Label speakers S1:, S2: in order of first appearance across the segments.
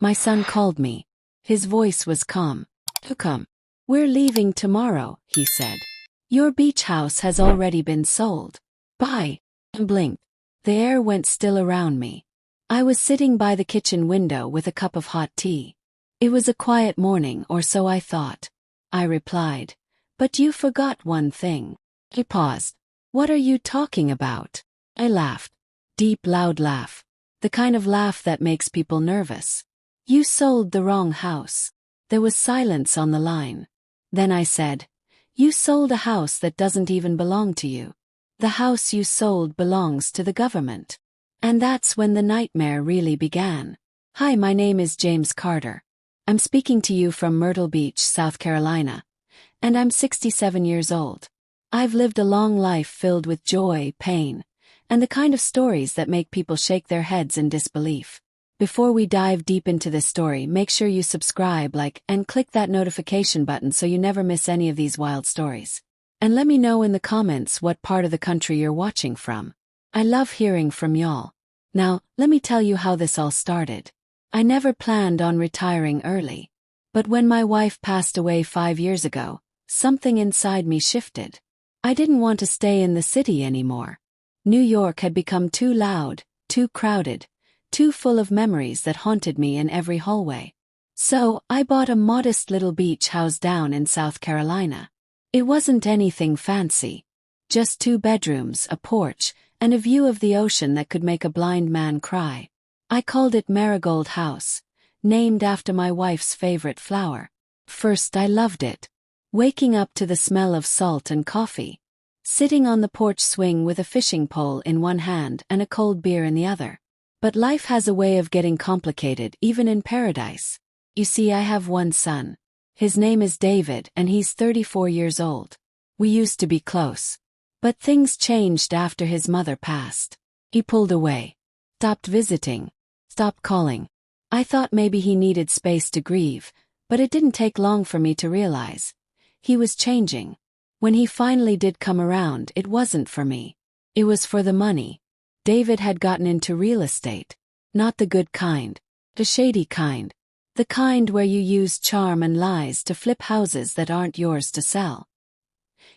S1: My son called me. His voice was calm. Come. We're leaving tomorrow, he said. Your beach house has already been sold. Bye. I blinked. The air went still around me. I was sitting by the kitchen window with a cup of hot tea. It was a quiet morning, or so I thought. I replied, "But you forgot one thing." He paused. "What are you talking about?" I laughed. Deep, loud laugh. The kind of laugh that makes people nervous. "You sold the wrong house." There was silence on the line. Then I said, "You sold a house that doesn't even belong to you. The house you sold belongs to the government." And that's when the nightmare really began. Hi, my name is James Carter. I'm speaking to you from Myrtle Beach, South Carolina. And I'm 67 years old. I've lived a long life filled with joy, pain, and the kind of stories that make people shake their heads in disbelief. Before we dive deep into this story, make sure you subscribe, like, and click that notification button so you never miss any of these wild stories. And let me know in the comments what part of the country you're watching from. I love hearing from y'all. Now, let me tell you how this all started. I never planned on retiring early. But when my wife passed away 5 years ago, something inside me shifted. I didn't want to stay in the city anymore. New York had become too loud, too crowded, too full of memories that haunted me in every hallway. So, I bought a modest little beach house down in South Carolina. It wasn't anything fancy. Just 2 bedrooms, a porch, and a view of the ocean that could make a blind man cry. I called it Marigold House, named after my wife's favorite flower. First, I loved it. Waking up to the smell of salt and coffee. Sitting on the porch swing with a fishing pole in one hand and a cold beer in the other. But life has a way of getting complicated even in paradise. You see, I have one son. His name is David and he's 34 years old. We used to be close. But things changed after his mother passed. He pulled away. Stopped visiting. Stopped calling. I thought maybe he needed space to grieve, but it didn't take long for me to realize. He was changing. When he finally did come around, it wasn't for me. It was for the money. David had gotten into real estate. Not the good kind. The shady kind. The kind where you use charm and lies to flip houses that aren't yours to sell.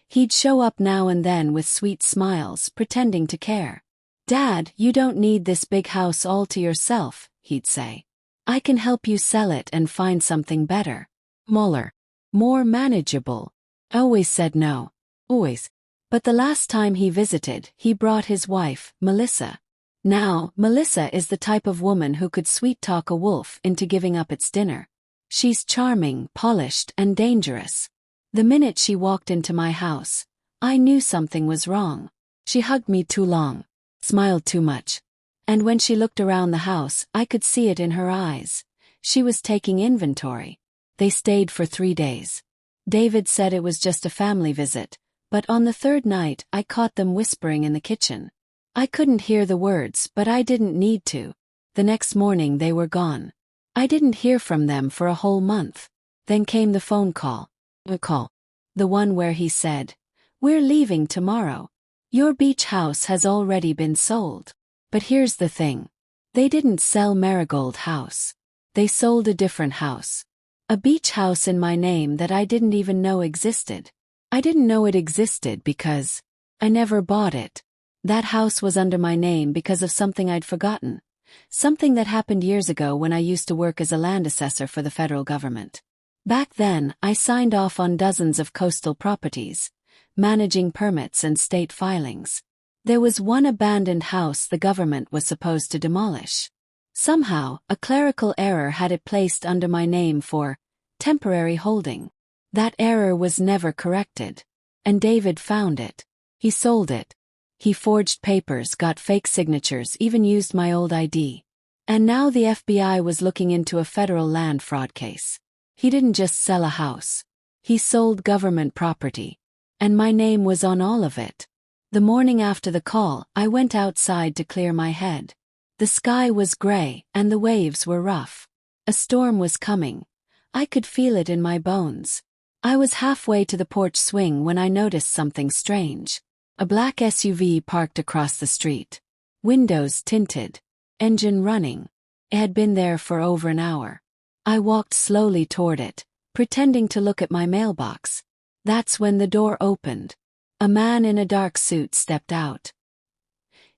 S1: He'd show up now and then with sweet smiles, pretending to care. "Dad, you don't need this big house all to yourself," he'd say. "I can help you sell it and find something better. Smaller. More manageable." I always said no. Always. But the last time he visited, he brought his wife, Melissa. Now, Melissa is the type of woman who could sweet-talk a wolf into giving up its dinner. She's charming, polished, and dangerous. The minute she walked into my house, I knew something was wrong. She hugged me too long, smiled too much. And when she looked around the house, I could see it in her eyes. She was taking inventory. They stayed for 3 days. David said it was just a family visit, but on the 3rd night I caught them whispering in the kitchen. I couldn't hear the words, but I didn't need to. The next morning they were gone. I didn't hear from them for a whole month. Then came the phone call. The one where he said, "We're leaving tomorrow. Your beach house has already been sold." But here's the thing. They didn't sell Marigold House. They sold a different house. A beach house in my name that I didn't even know existed. I didn't know it existed because I never bought it. That house was under my name because of something I'd forgotten. Something that happened years ago when I used to work as a land assessor for the federal government. Back then, I signed off on dozens of coastal properties, managing permits and state filings. There was one abandoned house the government was supposed to demolish. Somehow, a clerical error had it placed under my name for temporary holding. That error was never corrected. And David found it. He sold it. He forged papers, got fake signatures, even used my old ID. And now the FBI was looking into a federal land fraud case. He didn't just sell a house. He sold government property. And my name was on all of it. The morning after the call, I went outside to clear my head. The sky was gray, and the waves were rough. A storm was coming. I could feel it in my bones. I was halfway to the porch swing when I noticed something strange. A black SUV parked across the street. Windows tinted. Engine running. It had been there for over an hour. I walked slowly toward it, pretending to look at my mailbox. That's when the door opened. A man in a dark suit stepped out.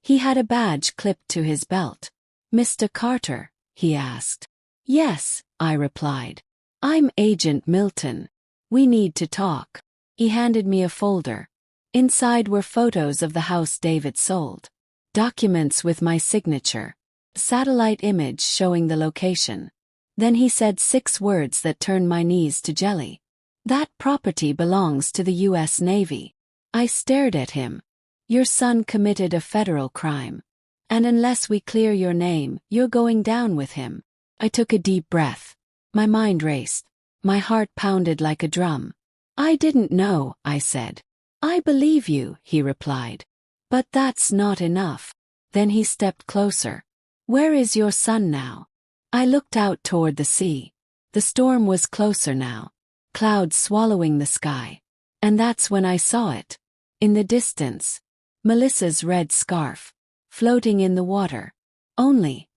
S1: He had a badge clipped to his belt. "Mr. Carter?" he asked. "Yes," I replied. "I'm Agent Milton. We need to talk." He handed me a folder. Inside were photos of the house David sold, documents with my signature, satellite image showing the location. Then he said 6 words that turned my knees to jelly. "That property belongs to the U.S. Navy." I stared at him. "Your son committed a federal crime. And unless we clear your name, you're going down with him." I took a deep breath. My mind raced. My heart pounded like a drum. "I didn't know," I said. "I believe you," he replied. "But that's not enough." Then he stepped closer. "Where is your son now?" I looked out toward the sea. The storm was closer now, clouds swallowing the sky. And that's when I saw it. In the distance, Melissa's red scarf, floating in the water. Only,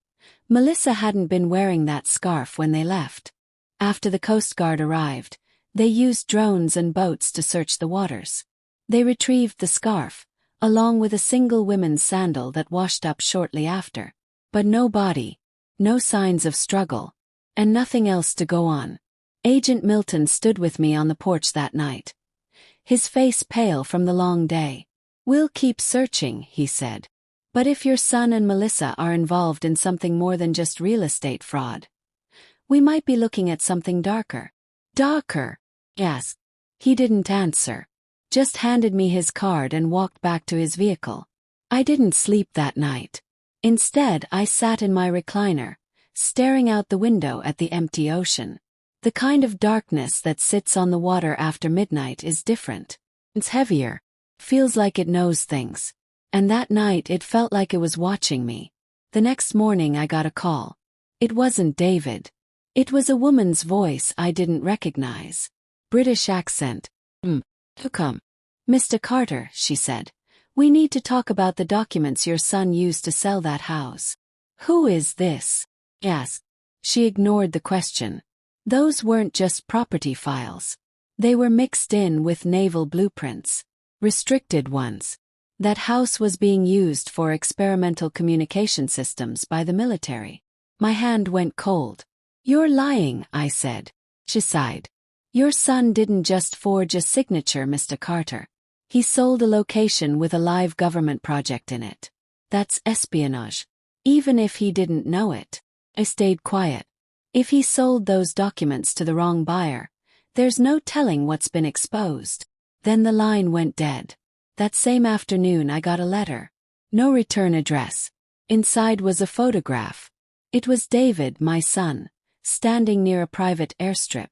S1: Melissa hadn't been wearing that scarf when they left. After the Coast Guard arrived, they used drones and boats to search the waters. They retrieved the scarf, along with a single women's sandal that washed up shortly after. But no body, no signs of struggle, and nothing else to go on. Agent Milton stood with me on the porch that night, his face pale from the long day. "We'll keep searching," he said. "But if your son and Melissa are involved in something more than just real estate fraud, we might be looking at something darker." "Darker?" Yes. He didn't answer, just handed me his card and walked back to his vehicle. I didn't sleep that night. Instead, I sat in my recliner, staring out the window at the empty ocean. The kind of darkness that sits on the water after midnight is different. It's heavier, feels like it knows things. And that night it felt like it was watching me. The next morning I got a call. It wasn't David. It was a woman's voice I didn't recognize. British accent. "Who come?" "Mr. Carter," she said. "We need to talk about the documents your son used to sell that house." "Who is this?" Yes. She ignored the question. Those weren't just property files. They were mixed in with naval blueprints. Restricted ones. That house was being used for experimental communication systems by the military. My hand went cold. "You're lying," I said. She sighed. "Your son didn't just forge a signature, Mr. Carter. He sold a location with a live government project in it. That's espionage. Even if he didn't know it." I stayed quiet. If he sold those documents to the wrong buyer, there's no telling what's been exposed. Then the line went dead. That same afternoon I got a letter. No return address. Inside was a photograph. It was David, my son, standing near a private airstrip.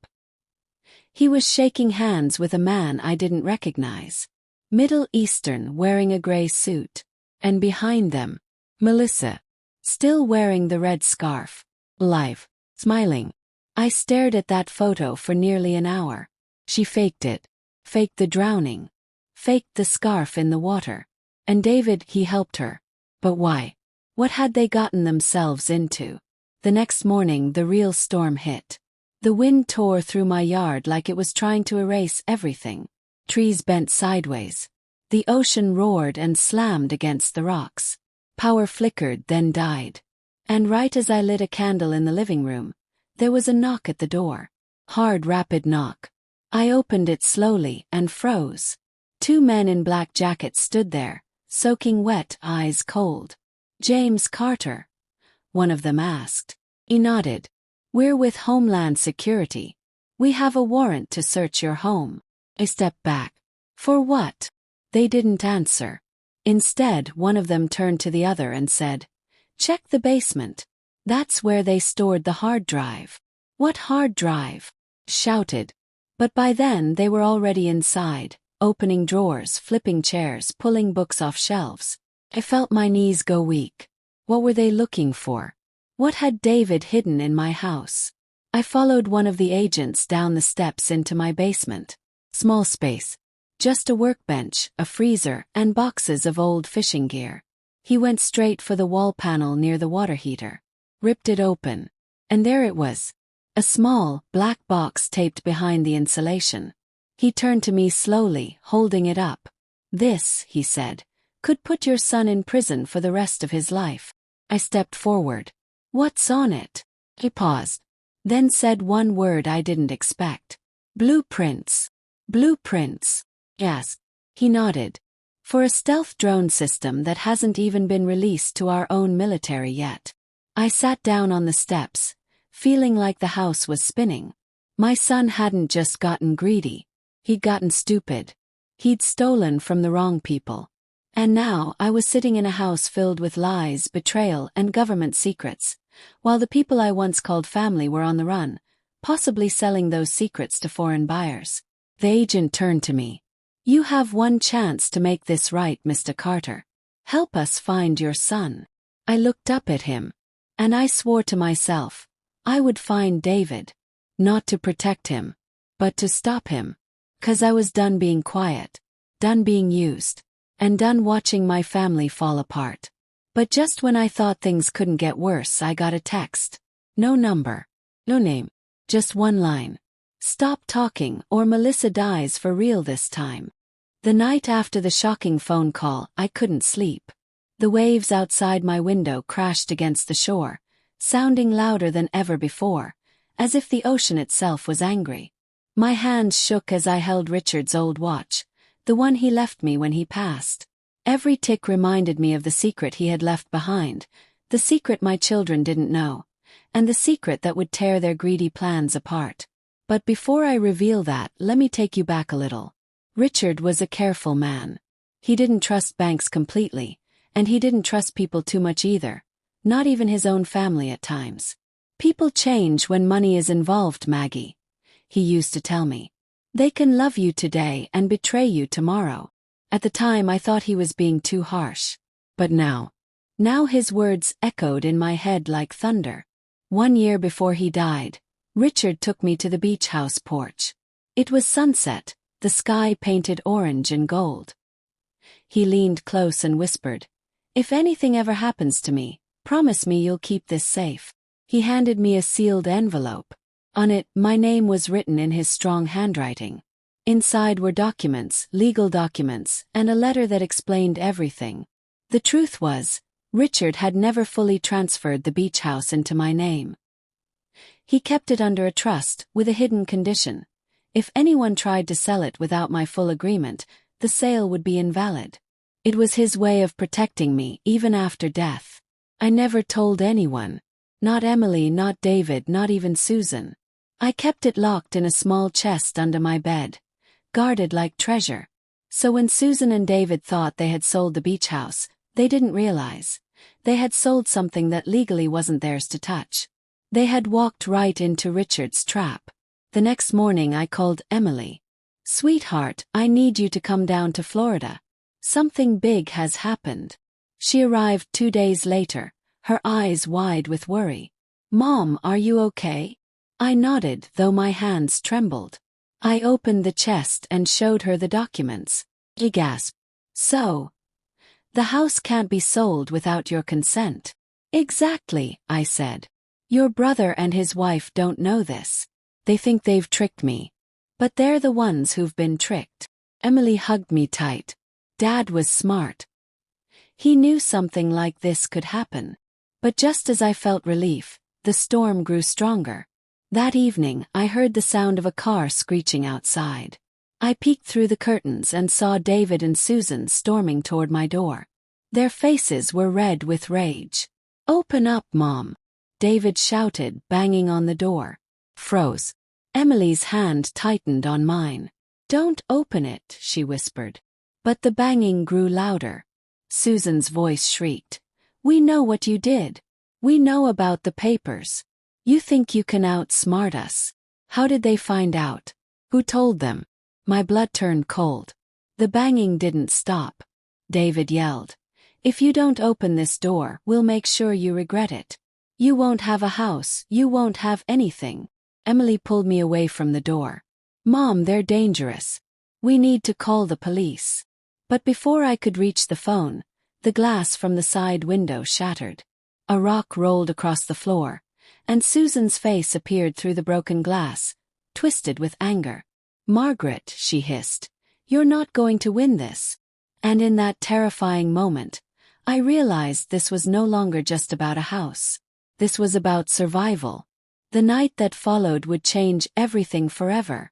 S1: He was shaking hands with a man I didn't recognize. Middle Eastern, wearing a gray suit. And behind them, Melissa, still wearing the red scarf, alive, smiling. I stared at that photo for nearly an hour. She faked it. Faked the drowning. Faked the scarf in the water. And David, he helped her. But why? What had they gotten themselves into? The next morning the real storm hit. The wind tore through my yard like it was trying to erase everything. Trees bent sideways. The ocean roared and slammed against the rocks. Power flickered, then died. And right as I lit a candle in the living room, there was a knock at the door. Hard, rapid knock. I opened it slowly and froze. 2 men in black jackets stood there, soaking wet, eyes cold. "James Carter?" one of them asked. He nodded. "We're with Homeland Security. We have a warrant to search your home." I stepped back. "For what?" They didn't answer. Instead, one of them turned to the other and said, "Check the basement. That's where they stored the hard drive." "What hard drive?" shouted. But by then they were already inside, opening drawers, flipping chairs, pulling books off shelves. I felt my knees go weak. What were they looking for? What had David hidden in my house? I followed one of the agents down the steps into my basement. Small space. Just a workbench, a freezer, and boxes of old fishing gear. He went straight for the wall panel near the water heater. ripped it open. And there it was. A small, black box taped behind the insulation. He turned to me slowly, holding it up. "This," he said, "could put your son in prison for the rest of his life." I stepped forward. "What's on it?" He paused, then said one word I didn't expect. "Blueprints." "Blueprints?" Yes. He nodded. "For a stealth drone system that hasn't even been released to our own military yet." I sat down on the steps, feeling like the house was spinning. My son hadn't just gotten greedy. He'd gotten stupid. He'd stolen from the wrong people. And now I was sitting in a house filled with lies, betrayal, and government secrets, while the people I once called family were on the run, possibly selling those secrets to foreign buyers. The agent turned to me. "You have one chance to make this right, Mr. Carter. Help us find your son." I looked up at him, and I swore to myself I would find David, not to protect him, but to stop him. 'Cause I was done being quiet, done being used, and done watching my family fall apart. But just when I thought things couldn't get worse, I got a text. No number, no name, just one line. "Stop talking or Melissa dies for real this time." The night after the shocking phone call, I couldn't sleep. The waves outside my window crashed against the shore, sounding louder than ever before, as if the ocean itself was angry. My hands shook as I held Richard's old watch, the one he left me when he passed. Every tick reminded me of the secret he had left behind, the secret my children didn't know, and the secret that would tear their greedy plans apart. But before I reveal that, let me take you back a little. Richard was a careful man. He didn't trust banks completely, and he didn't trust people too much either, not even his own family at times. "People change when money is involved, Maggie," he used to tell me. "They can love you today and betray you tomorrow." At the time I thought he was being too harsh. But now his words echoed in my head like thunder. 1 year before he died, Richard took me to the beach house porch. It was sunset, the sky painted orange and gold. He leaned close and whispered, "If anything ever happens to me, promise me you'll keep this safe." He handed me a sealed envelope. On it, my name was written in his strong handwriting. Inside were documents, legal documents, and a letter that explained everything. The truth was, Richard had never fully transferred the beach house into my name. He kept it under a trust, with a hidden condition. If anyone tried to sell it without my full agreement, the sale would be invalid. It was his way of protecting me, even after death. I never told anyone. Not Emily, not David, not even Susan. I kept it locked in a small chest under my bed, guarded like treasure. So when Susan and David thought they had sold the beach house, they didn't realize. They had sold something that legally wasn't theirs to touch. They had walked right into Richard's trap. The next morning I called Emily. "Sweetheart, I need you to come down to Florida. Something big has happened." She arrived 2 days later, her eyes wide with worry. "Mom, are you okay?" I nodded, though my hands trembled. I opened the chest and showed her the documents. She gasped. "So, the house can't be sold without your consent." "Exactly," I said. "Your brother and his wife don't know this. They think they've tricked me. But they're the ones who've been tricked." Emily hugged me tight. Dad was smart. He knew something like this could happen. But just as I felt relief, the storm grew stronger. That evening, I heard the sound of a car screeching outside. I peeked through the curtains and saw David and Susan storming toward my door. Their faces were red with rage. "Open up, Mom," David shouted, banging on the door. Froze. Emily's hand tightened on mine. "Don't open it," she whispered. But the banging grew louder. Susan's voice shrieked. "We know what you did. We know about the papers. You think you can outsmart us. How did they find out? Who told them?" My blood turned cold. The banging didn't stop. David yelled, "If you don't open this door, we'll make sure you regret it. You won't have a house, you won't have anything." Emily pulled me away from the door. "Mom, they're dangerous. We need to call the police." But before I could reach the phone, the glass from the side window shattered. A rock rolled across the floor, and Susan's face appeared through the broken glass, twisted with anger. "Margaret," she hissed, "you're not going to win this." And in that terrifying moment, I realized this was no longer just about a house. This was about survival. The night that followed would change everything forever.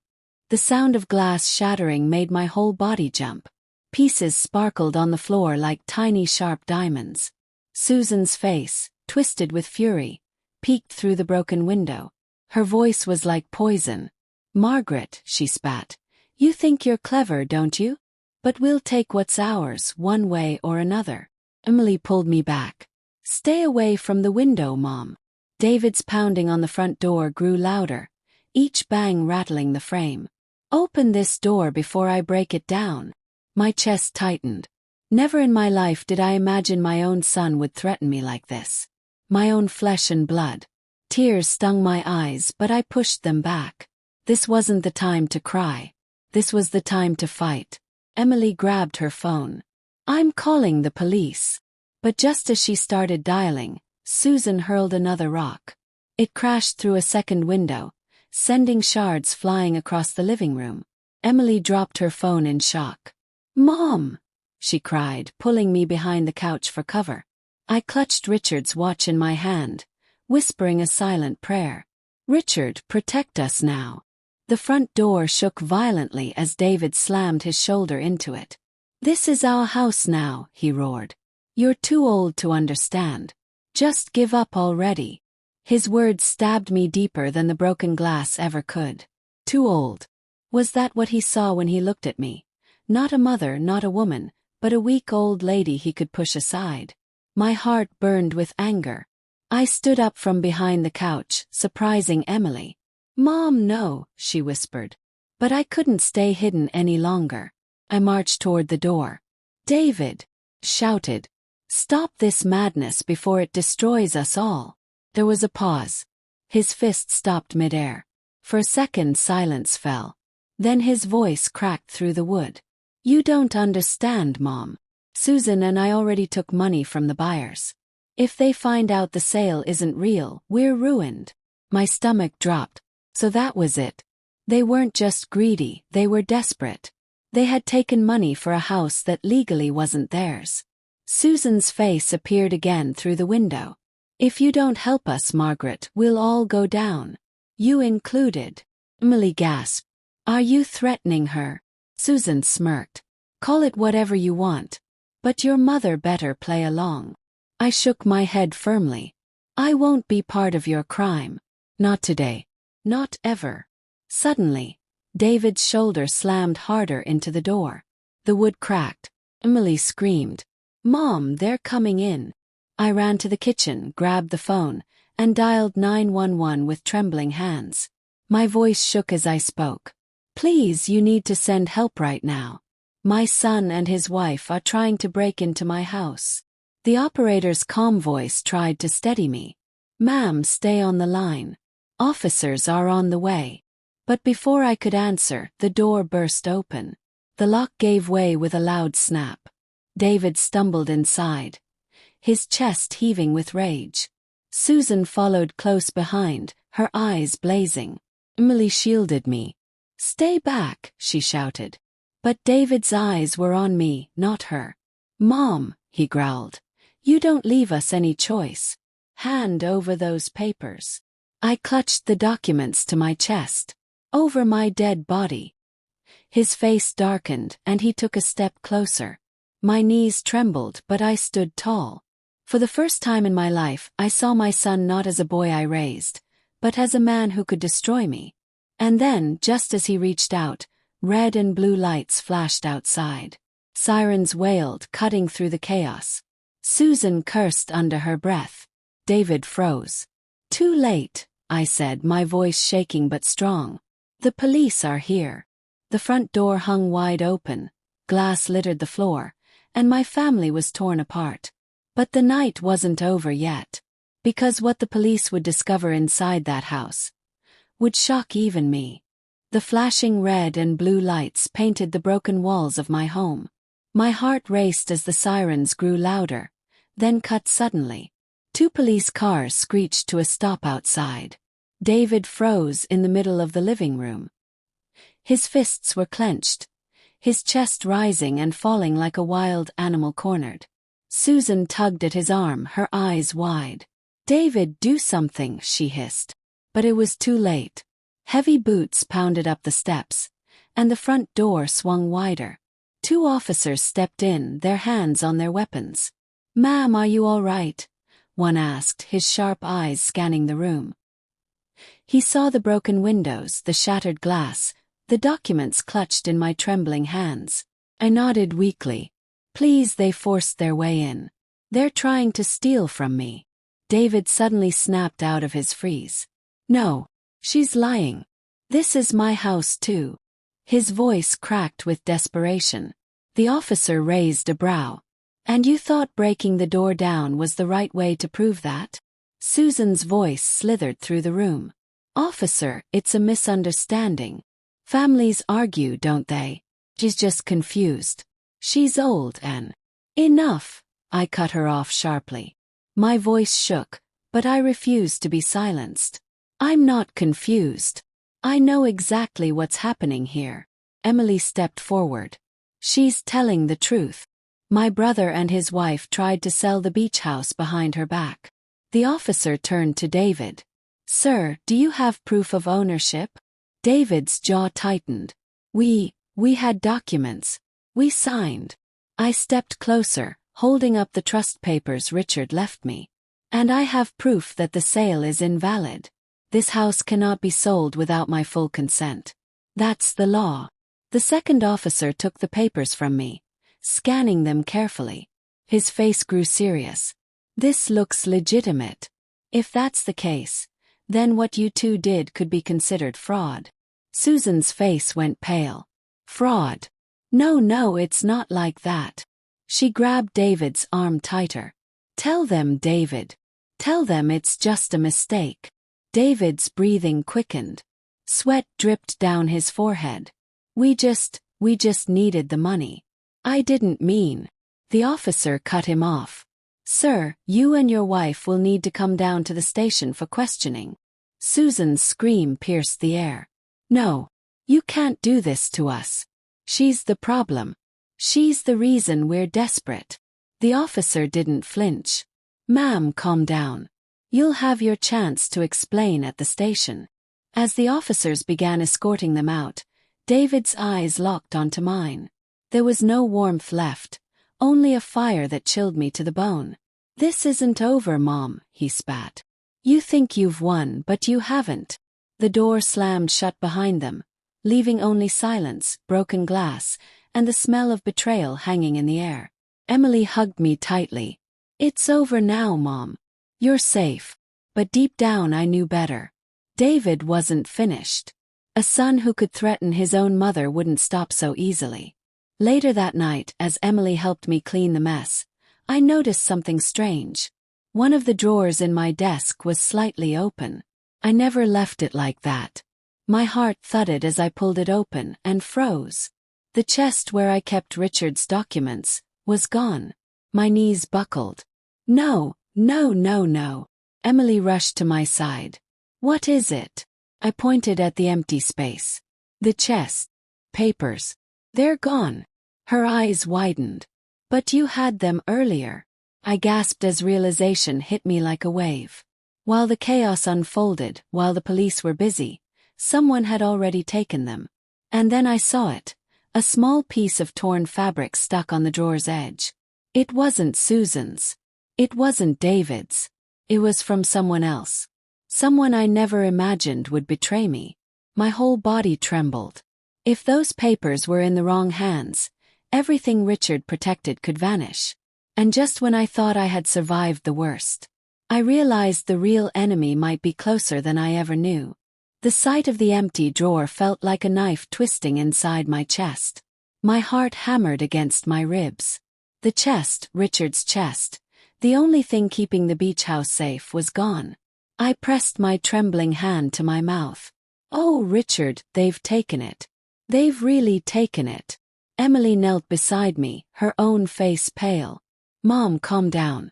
S1: The sound of glass shattering made my whole body jump. Pieces sparkled on the floor like tiny sharp diamonds. Susan's face, twisted with fury, peeked through the broken window. Her voice was like poison. "Margaret," she spat, "you think you're clever, don't you? But we'll take what's ours, one way or another." Emily pulled me back. "Stay away from the window, Mom." David's pounding on the front door grew louder, each bang rattling the frame. "Open this door before I break it down." My chest tightened. Never in my life did I imagine my own son would threaten me like this. My own flesh and blood. Tears stung my eyes, but I pushed them back. This wasn't the time to cry. This was the time to fight. Emily grabbed her phone. "I'm calling the police." But just as she started dialing, Susan hurled another rock. It crashed through a second window, sending shards flying across the living room. Emily dropped her phone in shock. "Mom!" she cried, pulling me behind the couch for cover. I clutched Richard's watch in my hand, whispering a silent prayer. "Richard, protect us now." The front door shook violently as David slammed his shoulder into it. "This is our house now," he roared. "You're too old to understand. Just give up already." His words stabbed me deeper than the broken glass ever could. Too old. Was that what he saw when he looked at me? Not a mother, not a woman, but a weak old lady he could push aside. My heart burned with anger. I stood up from behind the couch, surprising Emily. "Mom, no," she whispered. But I couldn't stay hidden any longer. I marched toward the door. "David!" shouted. "Stop this madness before it destroys us all." There was a pause. His fist stopped midair. For a second silence fell. Then his voice cracked through the wood. "You don't understand, Mom. Susan and I already took money from the buyers. If they find out the sale isn't real, we're ruined." My stomach dropped. So that was it. They weren't just greedy, they were desperate. They had taken money for a house that legally wasn't theirs. Susan's face appeared again through the window. "If you don't help us, Margaret, we'll all go down. You included." Emily gasped. "Are you threatening her?" Susan smirked. "Call it whatever you want. But your mother better play along." I shook my head firmly. "I won't be part of your crime. Not today. Not ever." Suddenly, David's shoulder slammed harder into the door. The wood cracked. Emily screamed. "Mom, they're coming in." I ran to the kitchen, grabbed the phone, and dialed 911 with trembling hands. My voice shook as I spoke. "Please, you need to send help right now. My son and his wife are trying to break into my house." The operator's calm voice tried to steady me. "Ma'am, stay on the line. Officers are on the way." But before I could answer, the door burst open. The lock gave way with a loud snap. David stumbled inside, his chest heaving with rage. Susan followed close behind, her eyes blazing. Emily shielded me. "Stay back," she shouted. But David's eyes were on me, not her. "Mom," he growled, "you don't leave us any choice. Hand over those papers." I clutched the documents to my chest. Over my dead body. His face darkened, and he took a step closer. My knees trembled, but I stood tall. For the first time in my life, I saw my son not as a boy I raised, but as a man who could destroy me. And then, just as he reached out, red and blue lights flashed outside. Sirens wailed, cutting through the chaos. Susan cursed under her breath. David froze. "Too late," I said, my voice shaking but strong. "The police are here." The front door hung wide open, glass littered the floor, and my family was torn apart. But the night wasn't over yet. Because what the police would discover inside that house would shock even me. The flashing red and blue lights painted the broken walls of my home. My heart raced as the sirens grew louder, then cut suddenly. Two police cars screeched to a stop outside. David froze in the middle of the living room. His fists were clenched, his chest rising and falling like a wild animal cornered. Susan tugged at his arm, her eyes wide. "David, do something," she hissed. But it was too late. Heavy boots pounded up the steps, and the front door swung wider. Two officers stepped in, their hands on their weapons. "Ma'am, are you all right?" one asked, his sharp eyes scanning the room. He saw the broken windows, the shattered glass, the documents clutched in my trembling hands. I nodded weakly. "Please," they forced their way in. "They're trying to steal from me." David suddenly snapped out of his freeze. "No. She's lying. This is my house too." His voice cracked with desperation. The officer raised a brow. "And you thought breaking the door down was the right way to prove that?" Susan's voice slithered through the room. "Officer, it's a misunderstanding. Families argue, don't they? She's just confused. She's old and—" "Enough!" I cut her off sharply. My voice shook, but I refused to be silenced. "I'm not confused. I know exactly what's happening here." Emily stepped forward. "She's telling the truth. My brother and his wife tried to sell the beach house behind her back." The officer turned to David. "Sir, do you have proof of ownership?" David's jaw tightened. We had documents. We signed." I stepped closer, holding up the trust papers Richard left me. "And I have proof that the sale is invalid. This house cannot be sold without my full consent. That's the law." The second officer took the papers from me, scanning them carefully. His face grew serious. "This looks legitimate. If that's the case, then what you two did could be considered fraud." Susan's face went pale. "Fraud? No, it's not like that." She grabbed David's arm tighter. "Tell them, David. Tell them it's just a mistake." David's breathing quickened. Sweat dripped down his forehead. We just needed the money." "I didn't mean." The officer cut him off. "Sir, you and your wife will need to come down to the station for questioning." Susan's scream pierced the air. "No. You can't do this to us. She's the problem. She's the reason we're desperate." The officer didn't flinch. "Ma'am, calm down. You'll have your chance to explain at the station." As the officers began escorting them out, David's eyes locked onto mine. There was no warmth left, only a fire that chilled me to the bone. "This isn't over, Mom," he spat. "You think you've won, but you haven't." The door slammed shut behind them, leaving only silence, broken glass, and the smell of betrayal hanging in the air. Emily hugged me tightly. "It's over now, Mom. You're safe." But deep down I knew better. David wasn't finished. A son who could threaten his own mother wouldn't stop so easily. Later that night, as Emily helped me clean the mess, I noticed something strange. One of the drawers in my desk was slightly open. I never left it like that. My heart thudded as I pulled it open and froze. The chest where I kept Richard's documents was gone. My knees buckled. "No. Emily rushed to my side. "What is it?" I pointed at the empty space. "The chest. Papers. They're gone." Her eyes widened. "But you had them earlier." I gasped as realization hit me like a wave. While the chaos unfolded, while the police were busy, someone had already taken them. And then I saw it. A small piece of torn fabric stuck on the drawer's edge. It wasn't Susan's. It wasn't David's. It was from someone else. Someone I never imagined would betray me. My whole body trembled. If those papers were in the wrong hands, everything Richard protected could vanish. And just when I thought I had survived the worst, I realized the real enemy might be closer than I ever knew. The sight of the empty drawer felt like a knife twisting inside my chest. My heart hammered against my ribs. The chest, Richard's chest, the only thing keeping the beach house safe, was gone. I pressed my trembling hand to my mouth. "Oh, Richard, they've taken it. They've really taken it." Emily knelt beside me, her own face pale. "Mom, calm down.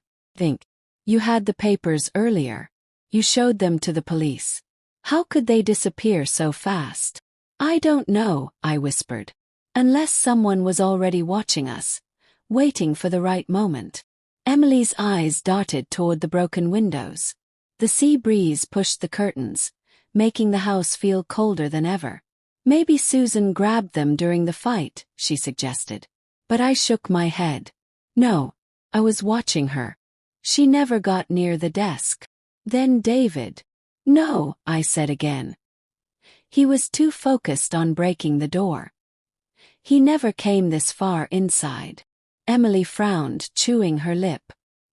S1: You had the papers earlier. You showed them to the police. How could they disappear so fast? I don't know, I whispered. Unless someone was already watching us, waiting for the right moment. Emily's eyes darted toward the broken windows. The sea breeze pushed the curtains, making the house feel colder than ever. Maybe Susan grabbed them during the fight, she suggested. But I shook my head. No, I was watching her. She never got near the desk. Then David. No, I said again. He was too focused on breaking the door. He never came this far inside. Emily frowned, chewing her lip.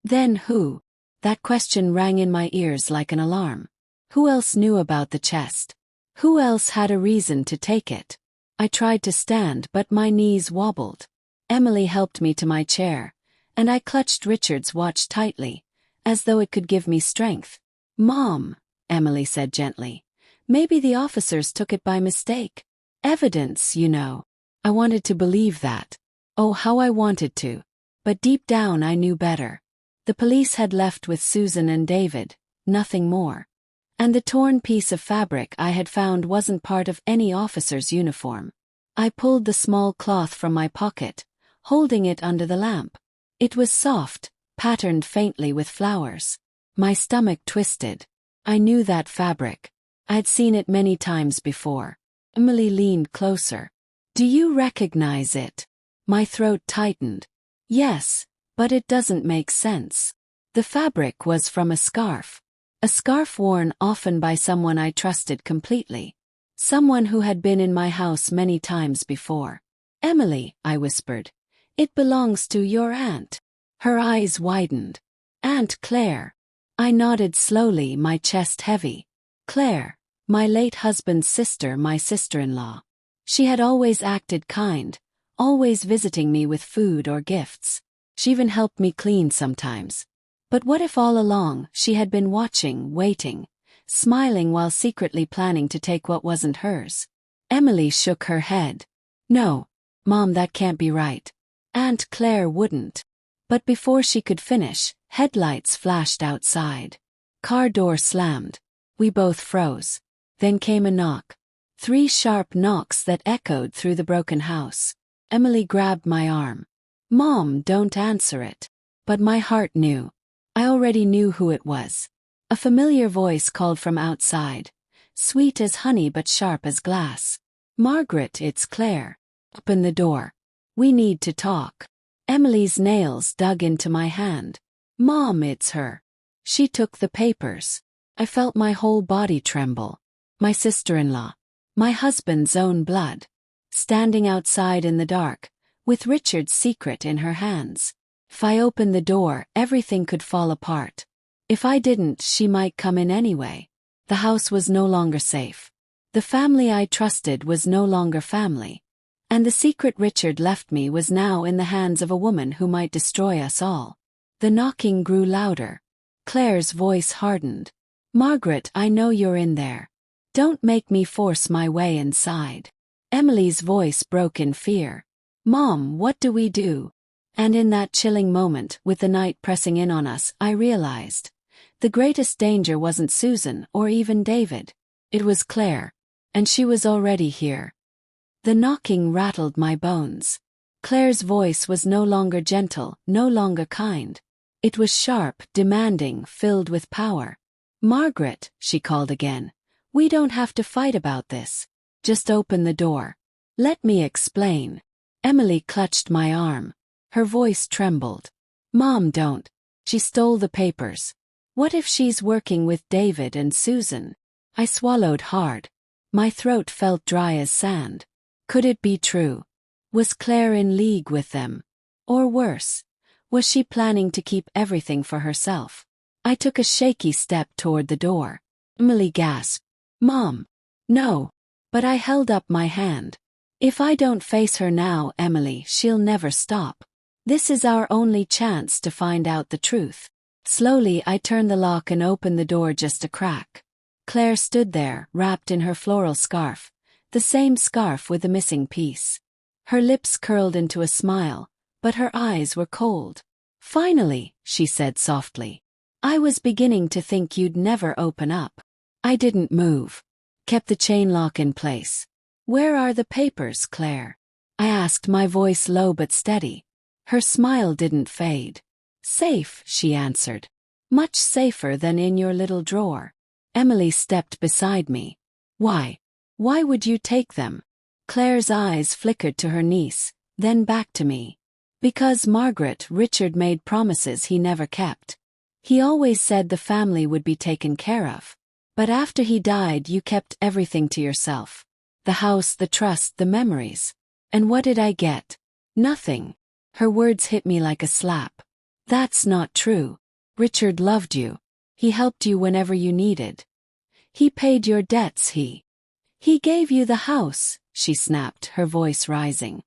S1: Then who? That question rang in my ears like an alarm. Who else knew about the chest? Who else had a reason to take it? I tried to stand, but my knees wobbled. Emily helped me to my chair, and I clutched Richard's watch tightly, as though it could give me strength. Mom, Emily said gently, maybe the officers took it by mistake. Evidence, you know. I wanted to believe that. Oh, how I wanted to. But deep down I knew better. The police had left with Susan and David, nothing more. And the torn piece of fabric I had found wasn't part of any officer's uniform. I pulled the small cloth from my pocket, holding it under the lamp. It was soft, patterned faintly with flowers. My stomach twisted. I knew that fabric. I'd seen it many times before. Emily leaned closer. Do you recognize it? My throat tightened. Yes, but it doesn't make sense. The fabric was from a scarf. A scarf worn often by someone I trusted completely. Someone who had been in my house many times before. Emily, I whispered. It belongs to your aunt. Her eyes widened. Aunt Claire. I nodded slowly, my chest heavy. Claire, my late husband's sister, my sister-in-law. She had always acted kind, always visiting me with food or gifts. She even helped me clean sometimes. But what if all along she had been watching, waiting, smiling while secretly planning to take what wasn't hers? Emily shook her head. No, Mom, that can't be right. Aunt Claire wouldn't. But before she could finish, headlights flashed outside. Car door slammed. We both froze. Then came a knock. 3 sharp knocks that echoed through the broken house. Emily grabbed my arm. Mom, don't answer it. But my heart knew. I already knew who it was. A familiar voice called from outside. Sweet as honey but sharp as glass. Margaret, it's Claire. Open the door. We need to talk. Emily's nails dug into my hand. Mom, it's her. She took the papers. I felt my whole body tremble. My sister-in-law. My husband's own blood. Standing outside in the dark, with Richard's secret in her hands. If I opened the door, everything could fall apart. If I didn't, she might come in anyway. The house was no longer safe. The family I trusted was no longer family. And the secret Richard left me was now in the hands of a woman who might destroy us all. The knocking grew louder. Claire's voice hardened. Margaret, I know you're in there. Don't make me force my way inside. Emily's voice broke in fear. Mom, what do we do? And in that chilling moment, with the night pressing in on us, I realized. The greatest danger wasn't Susan or even David. It was Claire. And she was already here. The knocking rattled my bones. Claire's voice was no longer gentle, no longer kind. It was sharp, demanding, filled with power. Margaret, she called again. We don't have to fight about this. Just open the door. Let me explain. Emily clutched my arm. Her voice trembled. Mom, don't. She stole the papers. What if she's working with David and Susan? I swallowed hard. My throat felt dry as sand. Could it be true? Was Claire in league with them? Or worse, was she planning to keep everything for herself? I took a shaky step toward the door. Emily gasped. Mom. No. But I held up my hand. If I don't face her now, Emily, she'll never stop. This is our only chance to find out the truth. Slowly I turned the lock and opened the door just a crack. Claire stood there, wrapped in her floral scarf. The same scarf with the missing piece. Her lips curled into a smile, but her eyes were cold. Finally, she said softly. I was beginning to think you'd never open up. I didn't move. Kept the chain lock in place. Where are the papers, Claire? I asked, my voice low but steady. Her smile didn't fade. Safe, she answered. Much safer than in your little drawer. Emily stepped beside me. Why? Why would you take them? Claire's eyes flickered to her niece, then back to me. Because Margaret, Richard made promises he never kept. He always said the family would be taken care of. But after he died, you kept everything to yourself. The house, the trust, the memories. And what did I get? Nothing. Her words hit me like a slap. That's not true. Richard loved you. He helped you whenever you needed. He paid your debts, he gave you the house, she snapped, her voice rising.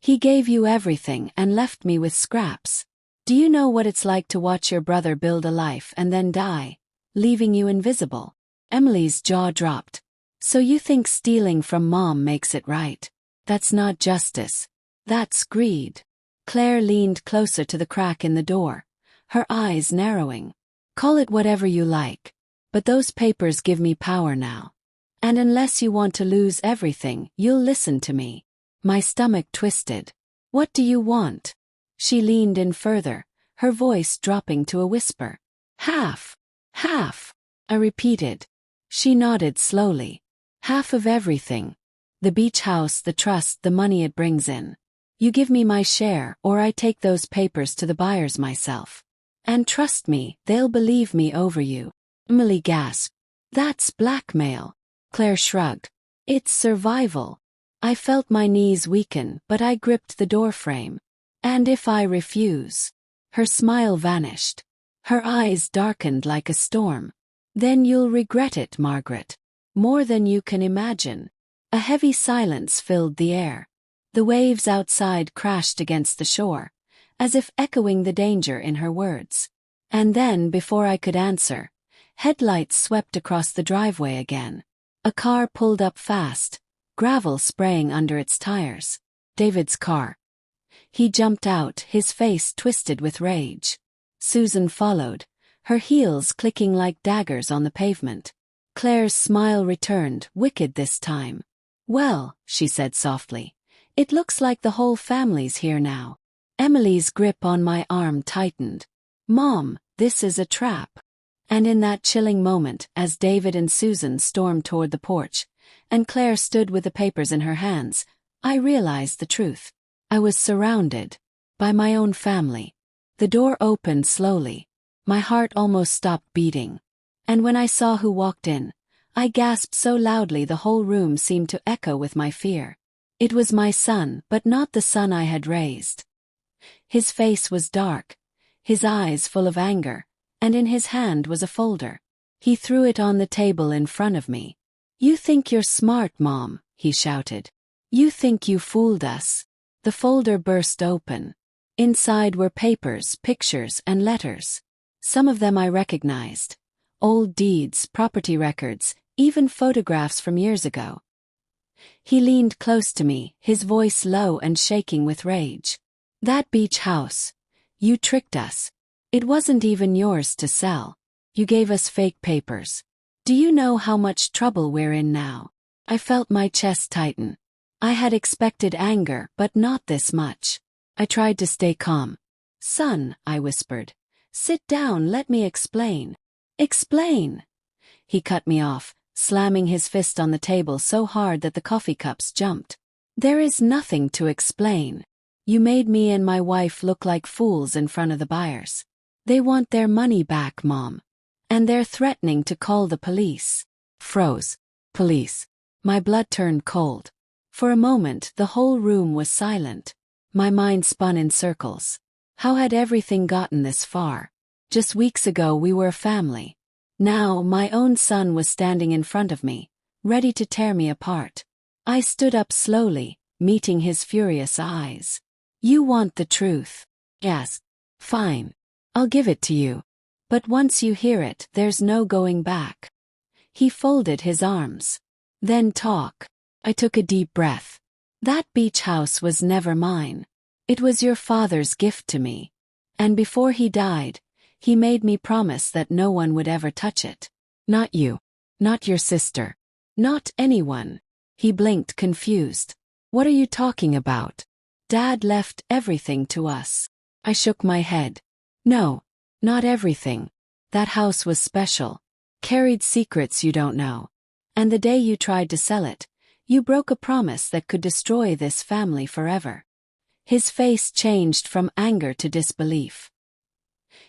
S1: He gave you everything and left me with scraps. Do you know what it's like to watch your brother build a life and then die, leaving you invisible? Emily's jaw dropped. So you think stealing from Mom makes it right? That's not justice. That's greed. Claire leaned closer to the crack in the door, her eyes narrowing. Call it whatever you like. But those papers give me power now. And unless you want to lose everything, you'll listen to me. My stomach twisted. What do you want? She leaned in further, her voice dropping to a whisper. Half. Half. I repeated. She nodded slowly. Half of everything. The beach house, the trust, the money it brings in. You give me my share, or I take those papers to the buyers myself. And trust me, they'll believe me over you. Emily gasped. That's blackmail. Claire shrugged. It's survival. I felt my knees weaken, but I gripped the doorframe. And if I refuse? Her smile vanished. Her eyes darkened like a storm. Then you'll regret it, Margaret. More than you can imagine. A heavy silence filled the air. The waves outside crashed against the shore, as if echoing the danger in her words. And then, before I could answer, headlights swept across the driveway again. A car pulled up fast, gravel spraying under its tires. David's car. He jumped out, his face twisted with rage. Susan followed, her heels clicking like daggers on the pavement. Claire's smile returned, wicked this time. Well, she said softly, it looks like the whole family's here now. Emily's grip on my arm tightened. Mom, this is a trap. And in that chilling moment, as David and Susan stormed toward the porch, and Claire stood with the papers in her hands, I realized the truth. I was surrounded by my own family. The door opened slowly. My heart almost stopped beating. And when I saw who walked in, I gasped so loudly the whole room seemed to echo with my fear. It was my son, but not the son I had raised. His face was dark, his eyes full of anger, and in his hand was a folder. He threw it on the table in front of me. You think you're smart, Mom, he shouted. You think you fooled us. The folder burst open. Inside were papers, pictures, and letters. Some of them I recognized. Old deeds, property records, even photographs from years ago. He leaned close to me, his voice low and shaking with rage. That beach house. You tricked us. It wasn't even yours to sell. You gave us fake papers. Do you know how much trouble we're in now? I felt my chest tighten. I had expected anger, but not this much. I tried to stay calm. Son, I whispered. Sit down, let me explain. Explain. He cut me off, slamming his fist on the table so hard that the coffee cups jumped. There is nothing to explain. You made me and my wife look like fools in front of the buyers. They want their money back, Mom. And they're threatening to call the police. Froze. Police. My blood turned cold. For a moment, the whole room was silent. My mind spun in circles. How had everything gotten this far? Just weeks ago we were a family. Now, my own son was standing in front of me, ready to tear me apart. I stood up slowly, meeting his furious eyes. You want the truth? Yes. Fine. I'll give it to you. But once you hear it, there's no going back. He folded his arms. Then talk. I took a deep breath. That beach house was never mine. It was your father's gift to me. And before he died, He made me promise that no one would ever touch it. Not you. Not your sister. Not anyone. He blinked confused. What are you talking about? Dad left everything to us. I shook my head. No, not everything. That house was special. Carried secrets you don't know. And the day you tried to sell it, you broke a promise that could destroy this family forever. His face changed from anger to disbelief.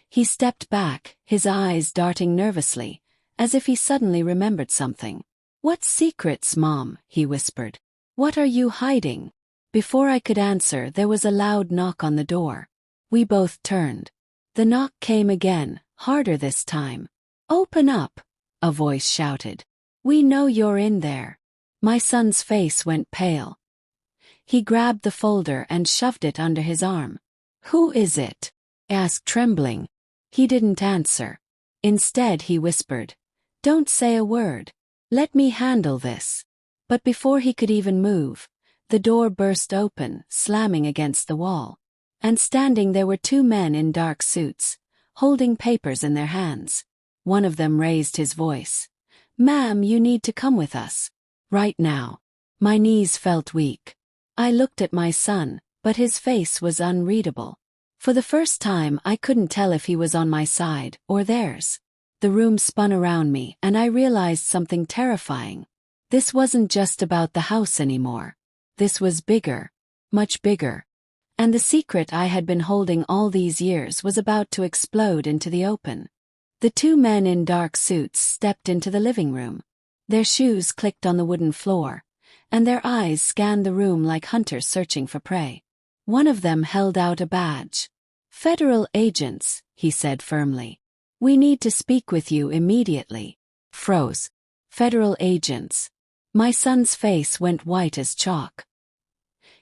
S1: He stepped back, his eyes darting nervously, as if he suddenly remembered something. What secrets, Mom? He whispered. What are you hiding? Before I could answer, there was a loud knock on the door. We both turned. The knock came again, harder this time. Open up, a voice shouted. We know you're in there. My son's face went pale. He grabbed the folder and shoved it under his arm. Who is it? I asked, trembling. He didn't answer. Instead, he whispered, Don't say a word. Let me handle this. But before he could even move, the door burst open, slamming against the wall. And standing there were two men in dark suits, holding papers in their hands. One of them raised his voice. Ma'am, you need to come with us. Right now. My knees felt weak. I looked at my son, but his face was unreadable. For the first time, I couldn't tell if he was on my side or theirs. The room spun around me, and I realized something terrifying. This wasn't just about the house anymore. This was bigger, much bigger. And the secret I had been holding all these years was about to explode into the open. The two men in dark suits stepped into the living room. Their shoes clicked on the wooden floor, and their eyes scanned the room like hunters searching for prey. One of them held out a badge. Federal agents, he said firmly. We need to speak with you immediately. Froze. Federal agents. My son's face went white as chalk.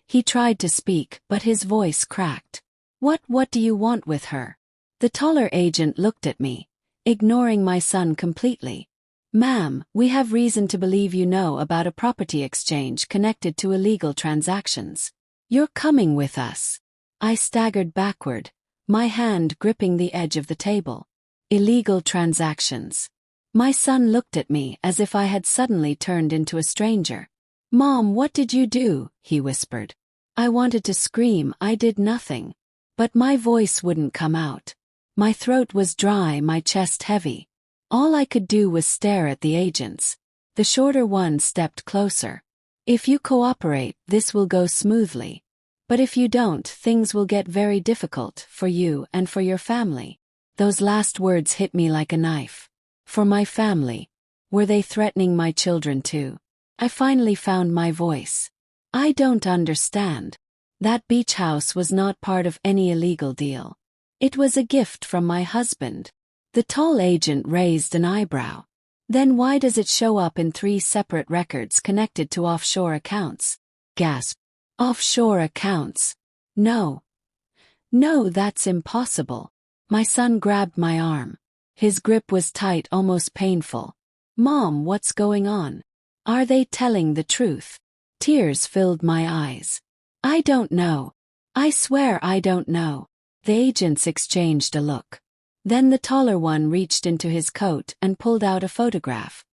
S1: He tried to speak, but his voice cracked. What do you want with her? The taller agent looked at me, ignoring my son completely. Ma'am, we have reason to believe you know about a property exchange connected to illegal transactions. You're coming with us. I staggered backward, my hand gripping the edge of the table. Illegal transactions. My son looked at me as if I had suddenly turned into a stranger. Mom, what did you do? He whispered. I wanted to scream, I did nothing. But my voice wouldn't come out. My throat was dry, my chest heavy. All I could do was stare at the agents. The shorter one stepped closer. If you cooperate, this will go smoothly. But if you don't, things will get very difficult for you and for your family. Those last words hit me like a knife. For my family. Were they threatening my children too? I finally found my voice. I don't understand. That beach house was not part of any illegal deal. It was a gift from my husband. The tall agent raised an eyebrow. Then why does it show up in 3 separate records connected to offshore accounts? Gasp. Offshore accounts. No. No, that's impossible. My son grabbed my arm. His grip was tight, almost painful. Mom, what's going on? Are they telling the truth? Tears filled my eyes. I don't know. I swear I don't know. The agents exchanged a look. Then the taller one reached into his coat and pulled out a photograph.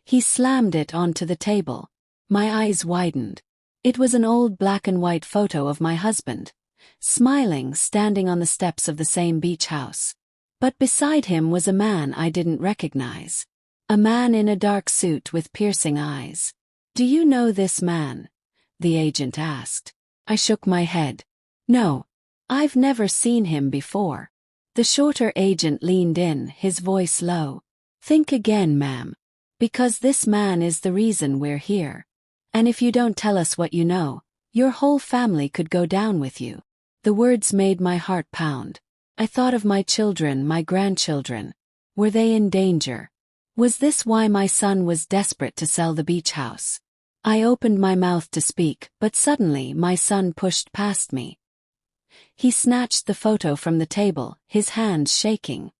S1: He slammed it onto the table. My eyes widened. It was an old black and white photo of my husband, smiling, standing on the steps of the same beach house. But beside him was a man I didn't recognize. A man in a dark suit with piercing eyes. Do you know this man? The agent asked. I shook my head. No. I've never seen him before. The shorter agent leaned in, his voice low. Think again, ma'am. Because this man is the reason we're here. And if you don't tell us what you know, your whole family could go down with you. The words made my heart pound. I thought of my children, my grandchildren. Were they in danger? Was this why my son was desperate to sell the beach house? I opened my mouth to speak, but suddenly my son pushed past me. He snatched the photo from the table, his hands shaking.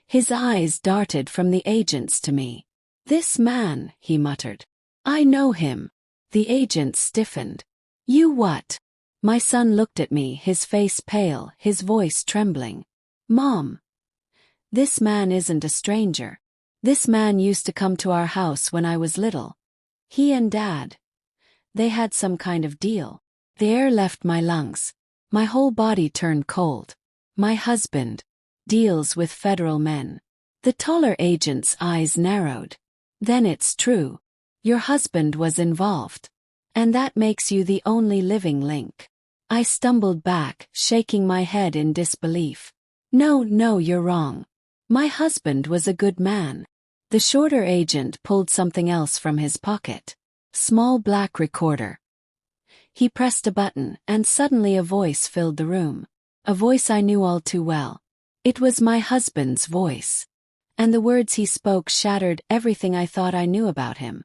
S1: His eyes darted from the agents to me. This man, he muttered. I know him. The agent stiffened. You what? My son looked at me, his face pale, his voice trembling. Mom. This man isn't a stranger. This man used to come to our house when I was little. He and Dad. They had some kind of deal. The air left my lungs. My whole body turned cold. My husband deals with federal men. The taller agent's eyes narrowed. Then it's true. Your husband was involved. And that makes you the only living link. I stumbled back, shaking my head in disbelief. No, you're wrong. My husband was a good man. The shorter agent pulled something else from his pocket. Small black recorder. He pressed a button, and suddenly a voice filled the room. A voice I knew all too well. It was my husband's voice. And the words he spoke shattered everything I thought I knew about him.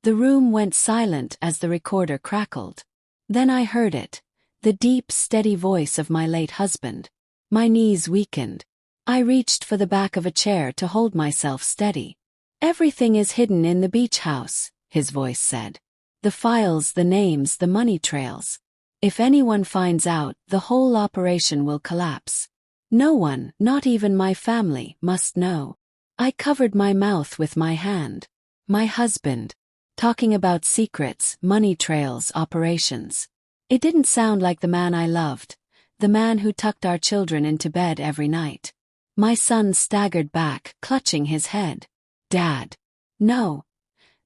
S1: The room went silent as the recorder crackled. Then I heard it. The deep, steady voice of my late husband. My knees weakened. I reached for the back of a chair to hold myself steady. Everything is hidden in the beach house, his voice said. The files, the names, the money trails. If anyone finds out, the whole operation will collapse. No one, not even my family, must know. I covered my mouth with my hand. My husband. Talking about secrets, money trails, operations. It didn't sound like the man I loved. The man who tucked our children into bed every night. My son staggered back, clutching his head. Dad. No,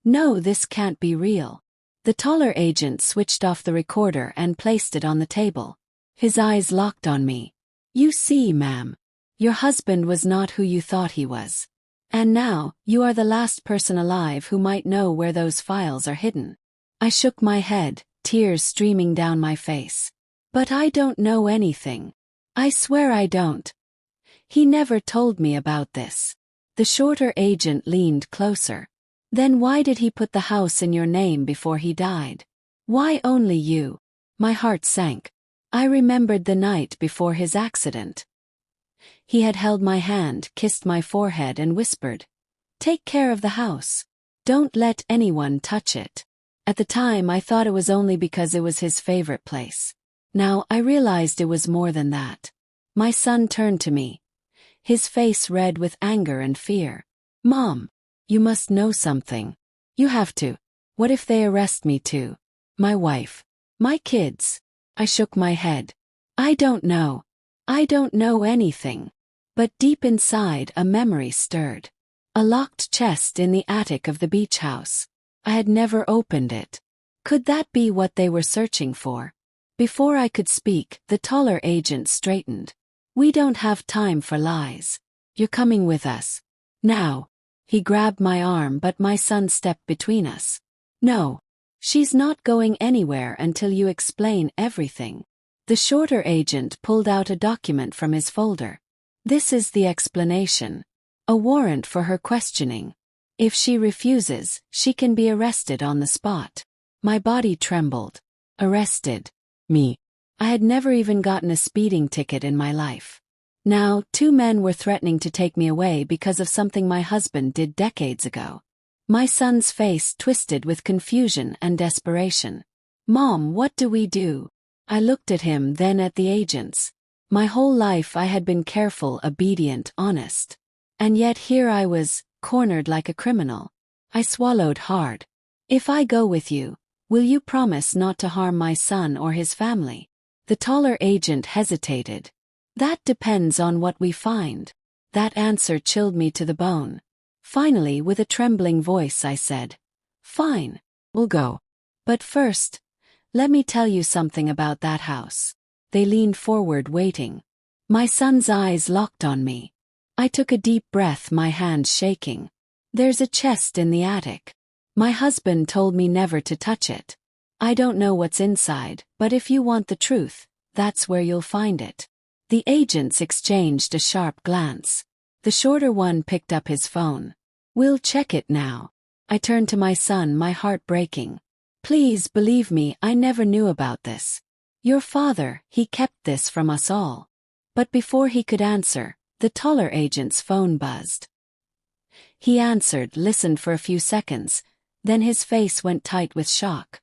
S1: this can't be real. The taller agent switched off the recorder and placed it on the table. His eyes locked on me. You see, ma'am. Your husband was not who you thought he was. And now, you are the last person alive who might know where those files are hidden. I shook my head, tears streaming down my face. But I don't know anything. I swear I don't. He never told me about this. The shorter agent leaned closer. Then why did he put the house in your name before he died? Why only you? My heart sank. I remembered the night before his accident. He had held my hand, kissed my forehead and whispered, "Take care of the house. Don't let anyone touch it." At the time I thought it was only because it was his favorite place. Now I realized it was more than that. My son turned to me. His face red with anger and fear. "Mom, you must know something. You have to. What if they arrest me too? My wife. My kids?" I shook my head. I don't know. I don't know anything. But deep inside a memory stirred. A locked chest in the attic of the beach house. I had never opened it. Could that be what they were searching for? Before I could speak, the taller agent straightened. "We don't have time for lies. You're coming with us. Now." He grabbed my arm, but my son stepped between us. "No. She's not going anywhere until you explain everything." The shorter agent pulled out a document from his folder. "This is the explanation. A warrant for her questioning. If she refuses, she can be arrested on the spot." My body trembled. Arrested. Me. I had never even gotten a speeding ticket in my life. Now, 2 men were threatening to take me away because of something my husband did decades ago. My son's face twisted with confusion and desperation. "Mom, what do we do?" I looked at him, then at the agents. My whole life I had been careful, obedient, honest. And yet here I was, cornered like a criminal. I swallowed hard. "If I go with you, will you promise not to harm my son or his family?" The taller agent hesitated. "That depends on what we find." That answer chilled me to the bone. Finally, with a trembling voice, I said, "Fine, we'll go. But first, let me tell you something about that house." They leaned forward, waiting. My son's eyes locked on me. I took a deep breath, my hands shaking. "There's a chest in the attic. My husband told me never to touch it. I don't know what's inside, but if you want the truth, that's where you'll find it." The agents exchanged a sharp glance. The shorter one picked up his phone. "We'll check it now." I turned to my son, my heart breaking. "Please believe me, I never knew about this. Your father, he kept this from us all." But before he could answer, the taller agent's phone buzzed. He answered, listened for a few seconds, then his face went tight with shock.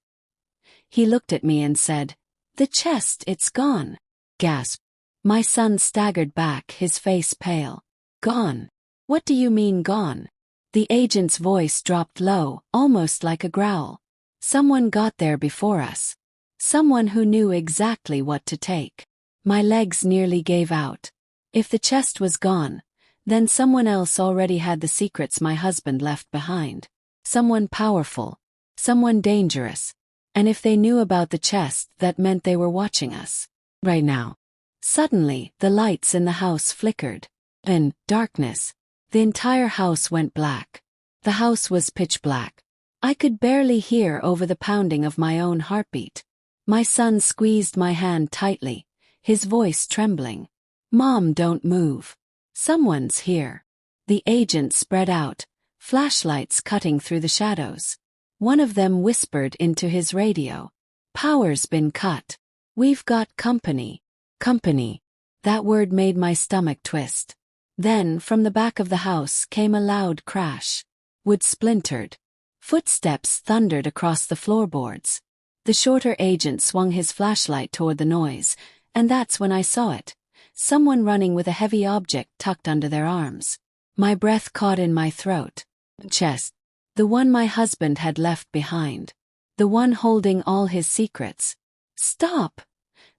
S1: He looked at me and said, "The chest, it's gone." Gasp. My son staggered back, his face pale. Gone. What do you mean gone? The agent's voice dropped low, almost like a growl. Someone got there before us. Someone who knew exactly what to take. My legs nearly gave out. If the chest was gone, then someone else already had the secrets my husband left behind. Someone powerful. Someone dangerous. And if they knew about the chest, that meant they were watching us. Right now. Suddenly, the lights in the house flickered. In darkness, the entire house went black. The house was pitch black. I could barely hear over the pounding of my own heartbeat. My son squeezed my hand tightly, his voice trembling. Mom, don't move. Someone's here. The agent spread out, flashlights cutting through the shadows. One of them whispered into his radio. Power's been cut. We've got company. Company. That word made my stomach twist. Then, from the back of the house came a loud crash. Wood splintered. Footsteps thundered across the floorboards. The shorter agent swung his flashlight toward the noise, and that's when I saw it. Someone running with a heavy object tucked under their arms. My breath caught in my throat. Chest. The one my husband had left behind. The one holding all his secrets. Stop!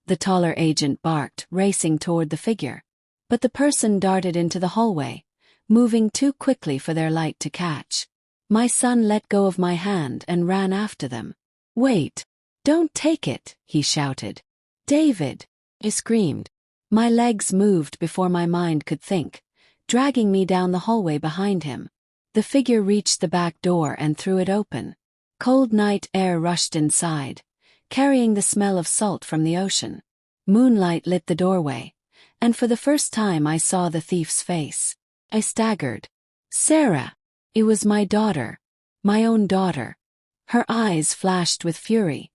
S1: The taller agent barked, racing toward the figure. But the person darted into the hallway, moving too quickly for their light to catch. My son let go of my hand and ran after them. Wait! Don't take it, he shouted. David! I screamed. My legs moved before my mind could think, dragging me down the hallway behind him. The figure reached the back door and threw it open. Cold night air rushed inside, carrying the smell of salt from the ocean. Moonlight lit the doorway, and for the first time I saw the thief's face. I staggered. Sarah! It was my daughter. My own daughter. Her eyes flashed with fury,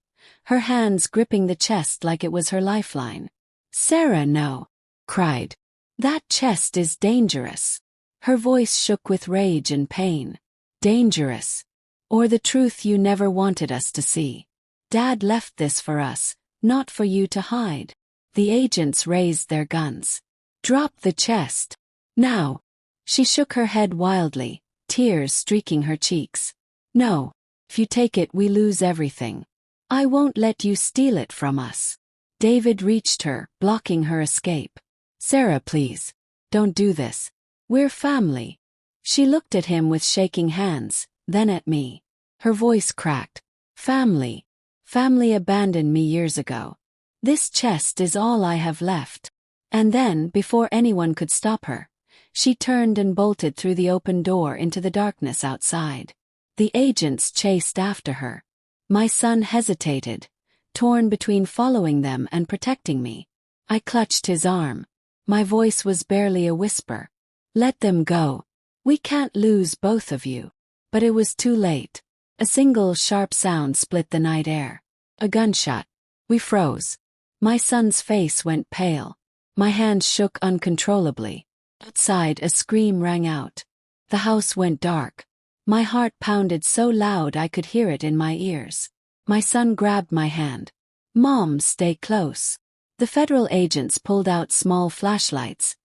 S1: her hands gripping the chest like it was her lifeline. Sarah, no! Cried. That chest is dangerous. Her voice shook with rage and pain. Dangerous. Or the truth you never wanted us to see. Dad left this for us, not for you to hide. The agents raised their guns. Drop the chest. Now. She shook her head wildly, tears streaking her cheeks. No. If you take it, we lose everything. I won't let you steal it from us. David reached her, blocking her escape. Sarah, please. Don't do this. We're family. She looked at him with shaking hands, then at me. Her voice cracked. Family. Family abandoned me years ago. This chest is all I have left. And then, before anyone could stop her, she turned and bolted through the open door into the darkness outside. The agents chased after her. My son hesitated, torn between following them and protecting me. I clutched his arm. My voice was barely a whisper. Let them go. We can't lose both of you. But it was too late. A single sharp sound split the night air. A gunshot. We froze. My son's face went pale. My hands shook uncontrollably. Outside, a scream rang out. The house went dark. My heart pounded so loud I could hear it in my ears. My son grabbed my hand. Mom, stay close. The federal agents pulled out small flashlights,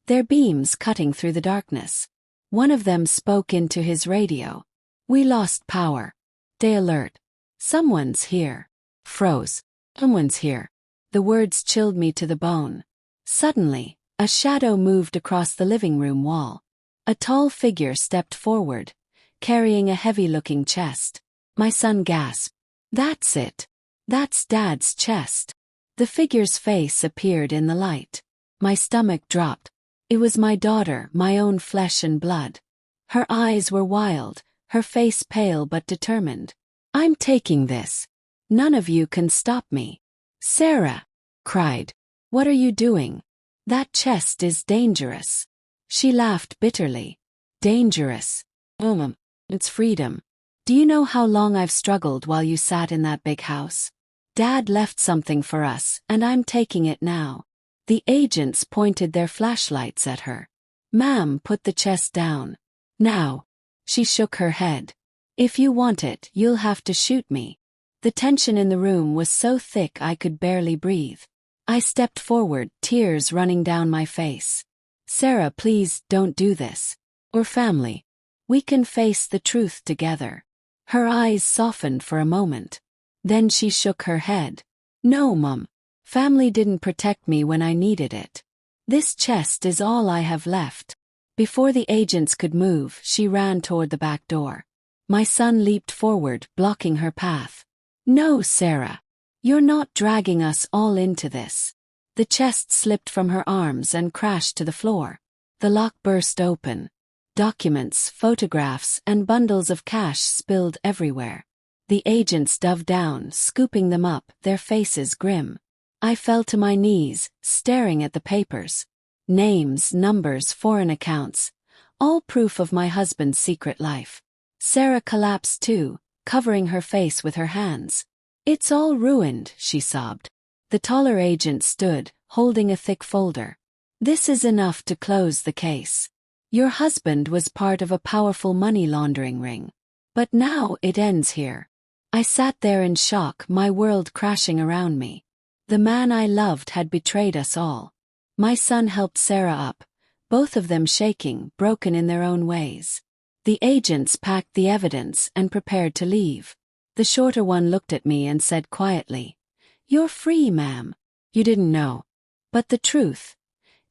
S1: their beams cutting through the darkness. One of them spoke into his radio. We lost power. Stay alert. Someone's here. Froze. Someone's here. The words chilled me to the bone. Suddenly, a shadow moved across the living room wall. A tall figure stepped forward, carrying a heavy-looking chest. My son gasped. That's it. That's Dad's chest. The figure's face appeared in the light. My stomach dropped. It was my daughter, my own flesh and blood. Her eyes were wild, her face pale but determined. I'm taking this. None of you can stop me. Sarah! Cried. What are you doing? That chest is dangerous. She laughed bitterly. Dangerous. It's freedom. Do you know how long I've struggled while you sat in that big house? Dad left something for us, and I'm taking it now. The agents pointed their flashlights at her. Ma'am, put the chest down. Now. She shook her head. If you want it, you'll have to shoot me. The tension in the room was so thick I could barely breathe. I stepped forward, tears running down my face. Sarah, please don't do this. We're family. We can face the truth together. Her eyes softened for a moment. Then she shook her head. No, Mum. Family didn't protect me when I needed it. This chest is all I have left. Before the agents could move, she ran toward the back door. My son leaped forward, blocking her path. No, Sarah. You're not dragging us all into this. The chest slipped from her arms and crashed to the floor. The lock burst open. Documents, photographs, and bundles of cash spilled everywhere. The agents dove down, scooping them up, their faces grim. I fell to my knees, staring at the papers. Names, numbers, foreign accounts. All proof of my husband's secret life. Sarah collapsed too, covering her face with her hands. It's all ruined, she sobbed. The taller agent stood, holding a thick folder. This is enough to close the case. Your husband was part of a powerful money laundering ring. But now it ends here. I sat there in shock, my world crashing around me. The man I loved had betrayed us all. My son helped Sarah up, both of them shaking, broken in their own ways. The agents packed the evidence and prepared to leave. The shorter one looked at me and said quietly, "You're free, ma'am. You didn't know. But the truth,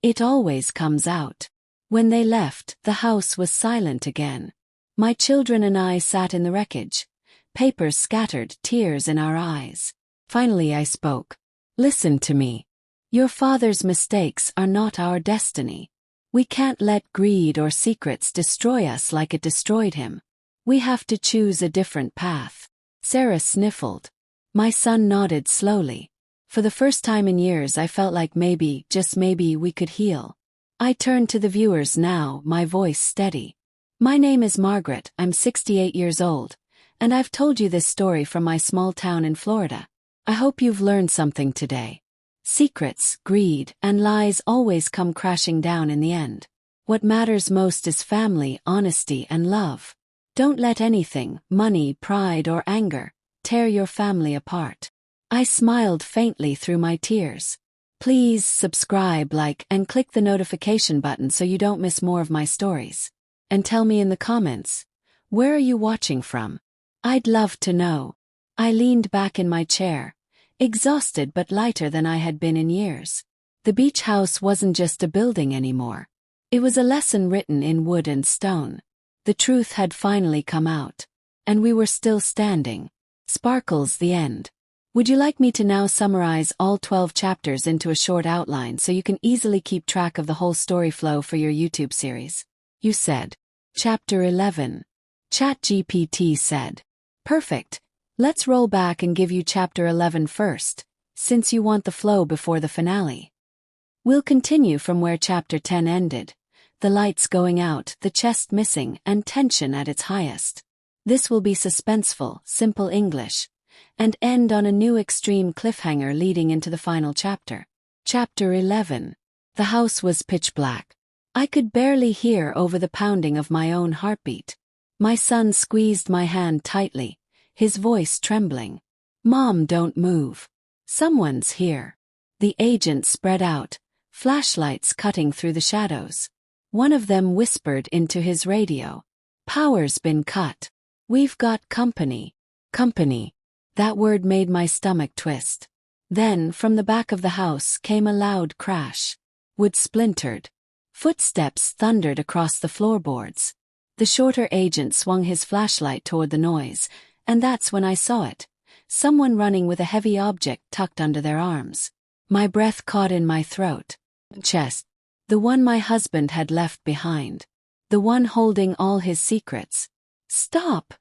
S1: it always comes out." When they left, the house was silent again. My children and I sat in the wreckage, papers scattered, tears in our eyes. Finally I spoke. Listen to me. Your father's mistakes are not our destiny. We can't let greed or secrets destroy us like it destroyed him. We have to choose a different path. Sarah sniffled. My son nodded slowly. For the first time in years I felt like maybe, just maybe, we could heal. I turned to the viewers now, my voice steady. My name is Margaret, I'm 68 years old, and I've told you this story from my small town in Florida. I hope you've learned something today. Secrets, greed, and lies always come crashing down in the end. What matters most is family, honesty, and love. Don't let anything, money, pride, or anger, tear your family apart. I smiled faintly through my tears. Please subscribe, like, and click the notification button so you don't miss more of my stories. And tell me in the comments, where are you watching from? I'd love to know. I leaned back in my chair, exhausted but lighter than I had been in years. The beach house wasn't just a building anymore. It was a lesson written in wood and stone. The truth had finally come out. And we were still standing. Sparkles, the end. Would you like me to now summarize all 12 chapters into a short outline so you can easily keep track of the whole story flow for your YouTube series? You said. Chapter 11. ChatGPT said. Perfect. Let's roll back and give you Chapter 11 first, since you want the flow before the finale. We'll continue from where Chapter 10 ended, the lights going out, the chest missing, and tension at its highest. This will be suspenseful, simple English, and end on a new extreme cliffhanger leading into the final chapter. Chapter 11. The house was pitch black. I could barely hear over the pounding of my own heartbeat. My son squeezed my hand tightly, his voice trembling. Mom, don't move. Someone's here. The agents spread out, flashlights cutting through the shadows. One of them whispered into his radio. Power's been cut. We've got company. Company. That word made my stomach twist. Then, from the back of the house came a loud crash. Wood splintered. Footsteps thundered across the floorboards. The shorter agent swung his flashlight toward the noise, and that's when I saw it. Someone running with a heavy object tucked under their arms. My breath caught in my throat. Chest. The one my husband had left behind. The one holding all his secrets. Stop!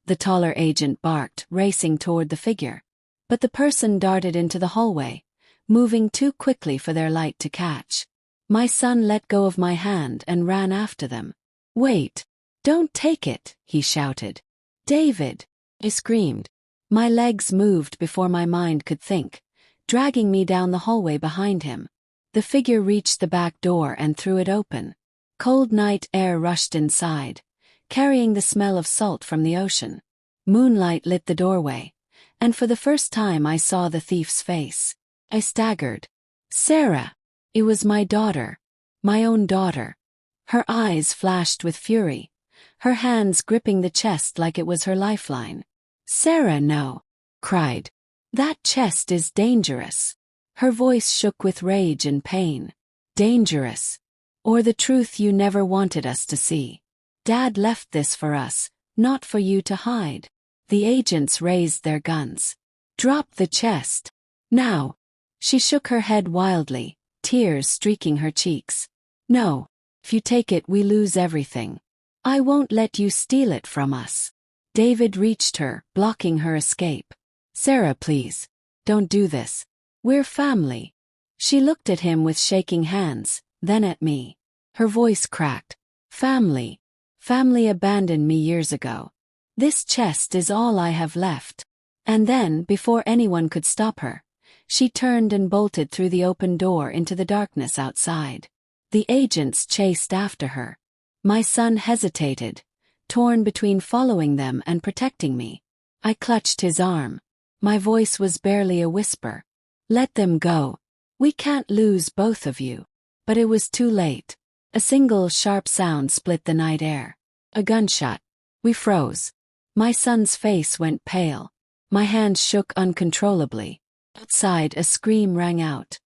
S1: The taller agent barked, racing toward the figure. But the person darted into the hallway, moving too quickly for their light to catch. My son let go of my hand and ran after them. Wait! Don't take it, he shouted. David! I screamed. My legs moved before my mind could think, dragging me down the hallway behind him. The figure reached the back door and threw it open. Cold night air rushed inside, carrying the smell of salt from the ocean. Moonlight lit the doorway, and for the first time I saw the thief's face. I staggered. Sarah! It was my daughter. My own daughter. Her eyes flashed with fury, her hands gripping the chest like it was her lifeline. Sarah, no, cried. That chest is dangerous. Her voice shook with rage and pain. Dangerous. Or the truth you never wanted us to see. Dad left this for us, not for you to hide. The agents raised their guns. Drop the chest. Now. She shook her head wildly, tears streaking her cheeks. No. If you take it, we lose everything. I won't let you steal it from us. David reached her, blocking her escape. Sarah, please. Don't do this. We're family. She looked at him with shaking hands, then at me. Her voice cracked. Family. Family abandoned me years ago. This chest is all I have left. And then, before anyone could stop her, she turned and bolted through the open door into the darkness outside. The agents chased after her. My son hesitated, torn between following them and protecting me. I clutched his arm. My voice was barely a whisper. Let them go. We can't lose both of you. But it was too late. A single sharp sound split the night air. A gunshot. We froze. My son's face went pale. My hands shook uncontrollably. Outside, a scream rang out.